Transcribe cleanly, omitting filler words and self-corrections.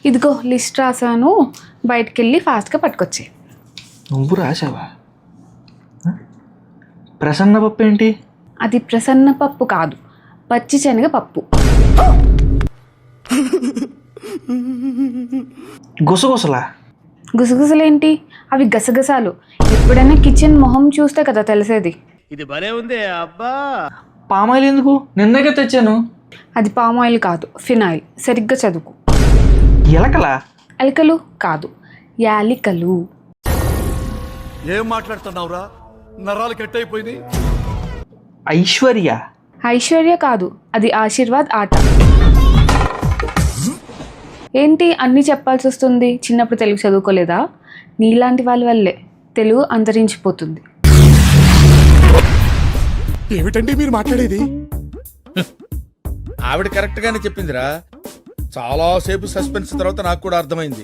ఇదిగో లిస్ట్ రాసాను, బయటికి వెళ్ళి ఫాస్ట్గా పట్టుకొచ్చే. నువ్వు రాసావా? ప్రసన్న పప్పు ఏంటి? అది ప్రసన్న పప్పు కాదు, పచ్చి శనగ పప్పు. గుసగుసలా? గుసగుసలేంటి, అవి గసగసాలు. ఎప్పుడైనా కిచెన్ మొహం చూస్తే కదా తెలిసేది. ఇది భలే ఉంది అబ్బా. పామాయిల్ ఎందుకు? నిన్నగా తెచ్చాను. అది పామ్ ఆయిల్ కాదు, ఫినాయిల్. సరిగ్గా చదువుకు. ఎలకలా? ఎలకలు కాదు, యాలికలు. ఏం మాట్లాడుతున్నావురా? నరాలు కట్ అయిపోయింది. ఐశ్వర్య? ఐశ్వర్య కాదు, అది ఆశీర్వాద్ ఆట. ఏంటి అన్నీ చెప్పాల్సి వస్తుంది? చిన్నప్పుడు తెలుగు చదువుకోలేదా? నీలాంటి వాళ్ళ వల్లే తెలుగు అంతరించిపోతుంది. ఏమిటండి మీరు మాట్లాడేది? ఆవిడ కరెక్ట్ గానే చెప్పిందిరా. చాలా సేపు సస్పెన్స్ తర్వాత నాకు కూడా అర్థమైంది.